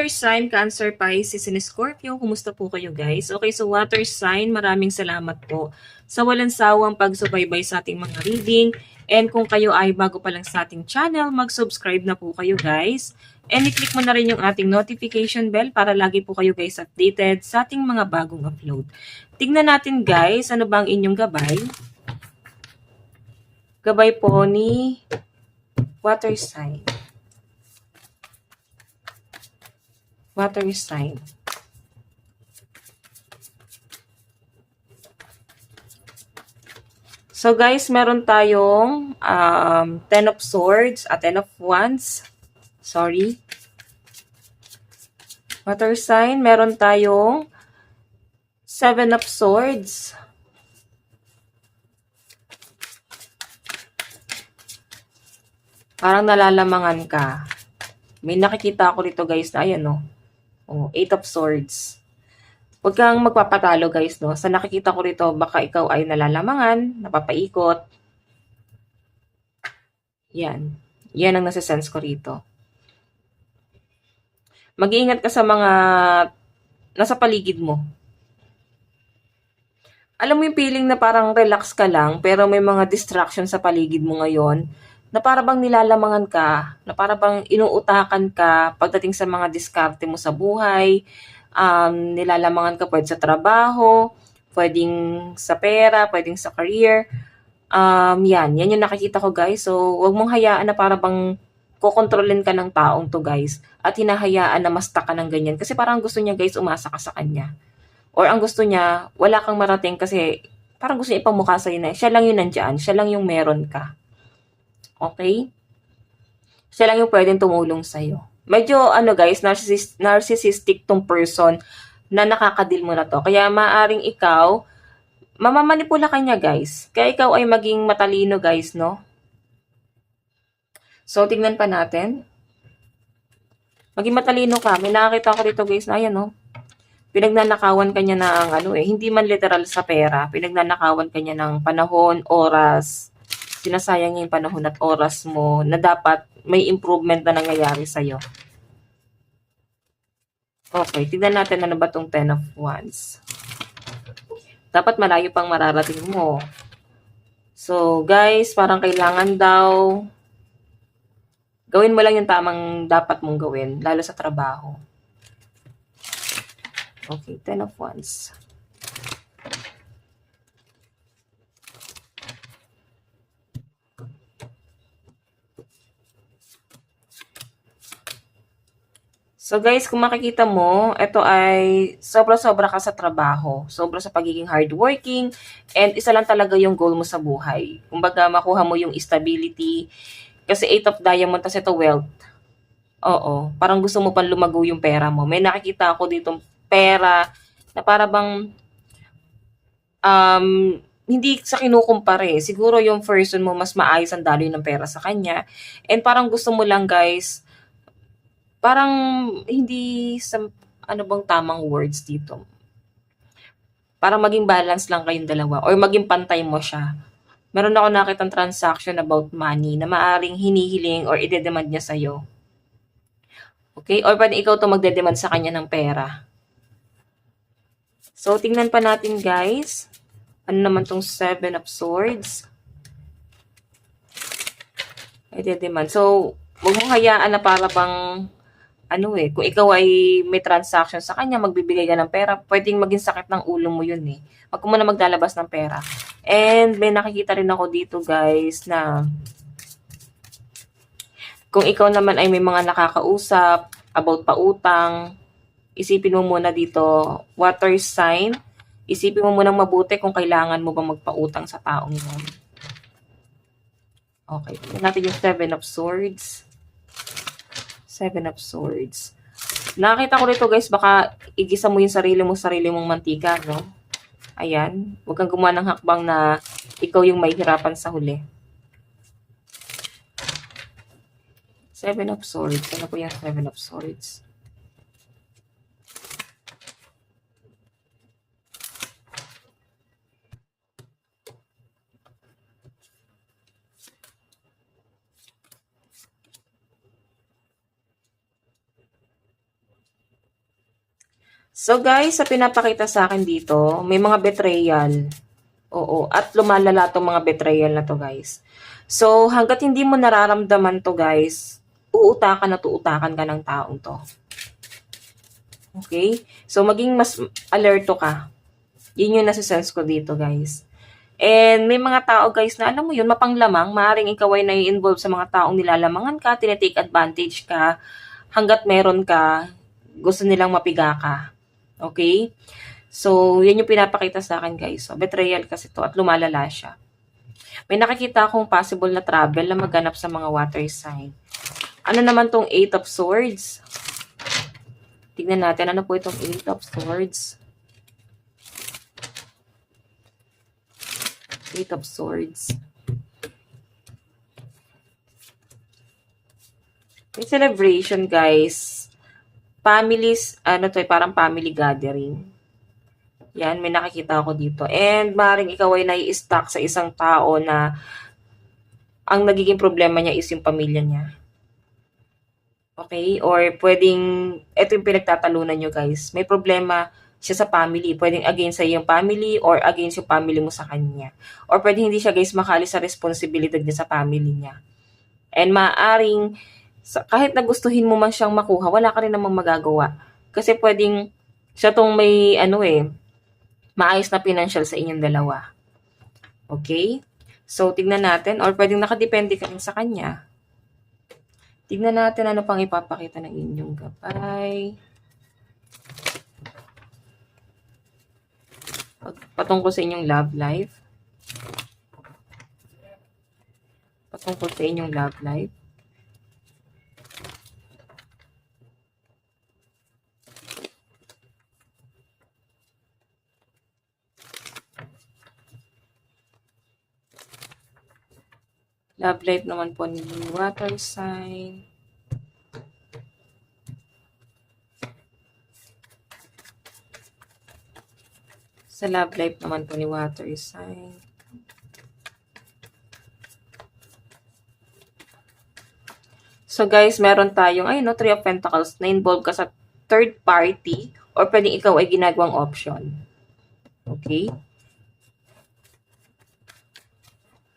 water sign, Cancer, Pisces, and Scorpio. Kumusta po kayo guys? Okay, so water sign, maraming salamat po sa walang sawang pagsubaybay sa ating mga reading. And kung kayo ay bago pa lang sa ating channel, mag-subscribe na po kayo guys. And i-click mo na rin yung ating notification bell para lagi po kayo guys updated sa ating mga bagong upload. Tingnan natin guys, ano ba ang inyong gabay? Gabay po ni water sign. Water sign. So guys, meron tayong 10 of swords at 10 of wands. Sorry. Water sign, meron tayong 7 of swords. Parang nalalamangan ka. May nakikita ako dito guys na ayan, no? Oh, 8 of swords. Huwag kang magpapatalo guys, no? Sa nakikita ko rito, baka ikaw ay nalalamangan, napapaikot. Yan. Yan ang nasa-sense ko rito. Mag-iingat ka sa mga nasa paligid mo. Alam mo yung feeling na parang relax ka lang, pero may mga distraction sa paligid mo ngayon, na para bang nilalamangan ka, na para bang inuutakan ka pagdating sa mga diskarte mo sa buhay, nilalamangan ka pwede sa trabaho, pwedeng sa pera, pwedeng sa career. Yan yung nakikita ko guys. So, wag mong hayaan na para bang kokontrolin ka ng taong to guys, at hinahayaan na masta ka ng ganyan. Kasi parang gusto niya guys, umasa ka sa kanya. Or ang gusto niya, wala kang marating kasi parang gusto niya ipamukha sa'yo na siya lang yung nandyan, siya lang yung meron ka. Okay? Siya lang yung pwedeng tumulong sa'yo. Medyo, guys, narcissistic tong person na nakakadil mo na to. Kaya maaring ikaw, mamamanipula ka niya, guys. Kaya ikaw ay maging matalino, guys, no? So, tingnan pa natin. Maging matalino ka. May nakakita ko dito, guys, na ayan, no? Pinagnanakawan ka niya ng, hindi man literal sa pera. Pinagnanakawan ka niya ng panahon, oras, sinasayang yung panahon at oras mo na dapat may improvement na nangyayari sa'yo. Okay, tignan natin ano ba tong 10 of wands. Dapat malayo pang mararating mo. So, guys, parang kailangan daw gawin mo lang yung tamang dapat mong gawin, lalo sa trabaho. Okay, 10 of wands. So guys, kung makikita mo, ito ay sobra-sobra ka sa trabaho. Sobra sa pagiging hardworking. And isa lang talaga yung goal mo sa buhay. Kumbaga, makuha mo yung stability. Kasi 8 of diamond, tas ito wealth. Oo, parang gusto mo pang lumago yung pera mo. May nakikita ako ditong pera na para bang hindi sa kinukumpare. Siguro yung person mo mas maayos ang daloy ng pera sa kanya. And parang gusto mo lang guys, parang hindi sa ano bang tamang words dito. Parang maging balance lang kayong dalawa or maging pantay mo siya. Meron ako nakitang transaction about money na maaring hinihiling or ide-demand niya sa'yo. Okay? Or pwede ikaw to magde-demand sa kanya ng pera. So, tingnan pa natin guys. Ano naman tong 7 of swords? Ide-demand. So, huwag mong hayaan na para bang kung ikaw ay may transaction sa kanya, magbibigay ka ng pera, pwedeng maging sakit ng ulo mo yun eh. Wag mo na maglalabas ng pera. And may nakikita rin ako dito guys na kung ikaw naman ay may mga nakakausap about pautang, isipin mo muna dito, water sign, isipin mo munang mabuti kung kailangan mo bang magpautang sa taong yun. Okay, tignan natin yung 7 of swords. 7 of swords. Nakita ko rito guys, baka igisa mo yung sarili mong mantika, no? Ayan. Huwag kang gumawa ng hakbang na ikaw yung may hirapan sa huli. 7 of swords. Ano po yung 7 of swords? So guys, sa pinapakita sa akin dito, may mga betrayal. Oo, at lumalala tong mga betrayal na to guys. So hanggat hindi mo nararamdaman to guys, uutakan at uutakan ka ng taong to. Okay? So maging mas alerto ka. Yun yung nasa-sense ko dito guys. And may mga tao guys na alam mo yun, mapanglamang, maaaring ikaw ay nai-involve sa mga taong nilalamangan ka, tinetake advantage ka, hanggat meron ka, gusto nilang mapiga ka. Okay? So, yun yung pinapakita sa akin guys. So, betrayal kasi to at lumalala siya. May nakikita akong possible na trouble na maganap sa mga water sign. Ano naman tong 8 of Swords? Tignan natin, ano po itong 8 of Swords? 8 of Swords. May celebration, guys. Families, ano to, parang family gathering. Yan, may nakikita ako dito. And maaaring ikaw ay nai-stuck sa isang tao na ang nagiging problema niya is yung pamilya niya. Okay? Or pwedeng, ito yung pinagtatalunan nyo, guys. May problema siya sa family. Pwedeng against sa iyong family or against yung family mo sa kanya. Or pwedeng hindi siya, guys, makaalis sa responsibilidad niya sa family niya. And maaaring, kahit nagustuhin mo man siyang makuha, wala ka rin namang magagawa. Kasi pwedeng siya tong may, maayos na financial sa inyong dalawa. Okay? So, tignan natin. Or pwedeng nakadepende ka rin sa kanya. Tignan natin ano pang ipapakita ng inyong gabay. Patungkol sa inyong love life. Patungkol sa inyong love life. Love life naman po ni water sign. Sa love life naman po ni water sign. So guys, meron tayong, 3 of Pentacles na involved ka sa third party or pwedeng ikaw ay ginagawang option. Okay?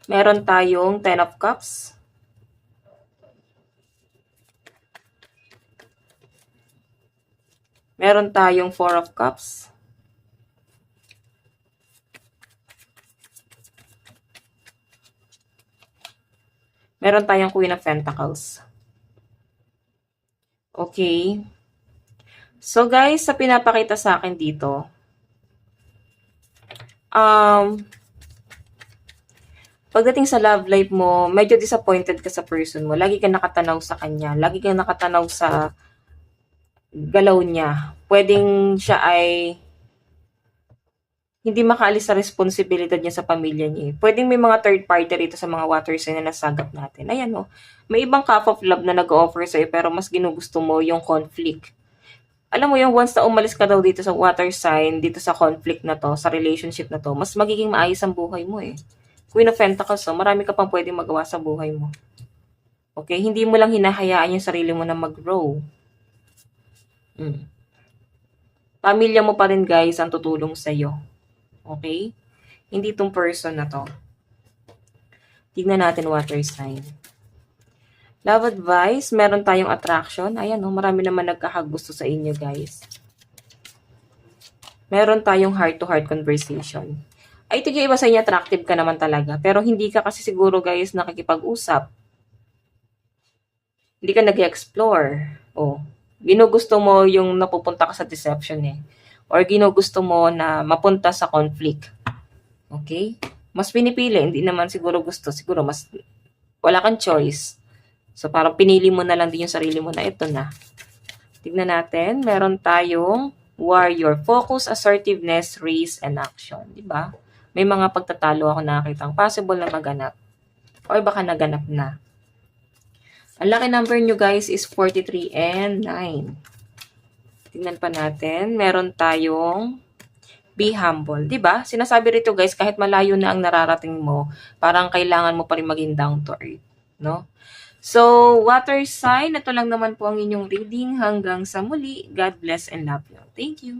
Meron tayong 10 of Cups. Meron tayong 4 of Cups. Meron tayong Queen of Pentacles. Okay. So guys, sa pinapakita sa akin dito, pagdating sa love life mo, medyo disappointed ka sa person mo. Lagi kang nakatanaw sa kanya. Lagi kang nakatanaw sa galaw niya. Pwedeng siya ay hindi makaalis sa responsibilidad niya sa pamilya niya. Pwedeng may mga third party rito sa mga water sign na nasagap natin. Ayan o. May ibang cup of love na nag-offer sa'yo pero mas ginugusto mo yung conflict. Alam mo yung once na umalis ka daw dito sa water sign, dito sa conflict na to, sa relationship na to, mas magiging maayos ang buhay mo eh. Queen of Pentacles, so marami ka pang pwedeng magawa sa buhay mo. Okay? Hindi mo lang hinahayaan yung sarili mo na mag-grow. Pamilya mo pa rin guys ang tutulong sa'yo. Okay? Hindi itong person na to. Tignan natin water sign. Love advice, meron tayong attraction. Ayan, marami naman nagkakagusto sa inyo guys. Meron tayong heart-to-heart conversation. Ay, tigil iba sa inyo, attractive ka naman talaga. Pero hindi ka kasi siguro guys nakikipag-usap. Hindi ka nag-explore. Ginugusto mo yung napupunta ka sa deception eh. Or ginugusto mo na mapunta sa conflict. Okay? Mas pinipili, hindi naman siguro gusto. Siguro mas wala kang choice. So parang pinili mo na lang din yung sarili mo na ito na. Tignan natin, meron tayong warrior, focus, assertiveness, race, and action. Diba? May mga pagtatalo ako nakakitang possible na maganap. Or baka naganap na. Ang lucky number nyo guys is 43 and 9. Tingnan pa natin. Meron tayong be humble. Diba? Sinasabi rito guys, kahit malayo na ang nararating mo, parang kailangan mo pa rin maging down to earth. No? So, water sign, ito lang naman po ang inyong reading. Hanggang sa muli. God bless and love you. Thank you.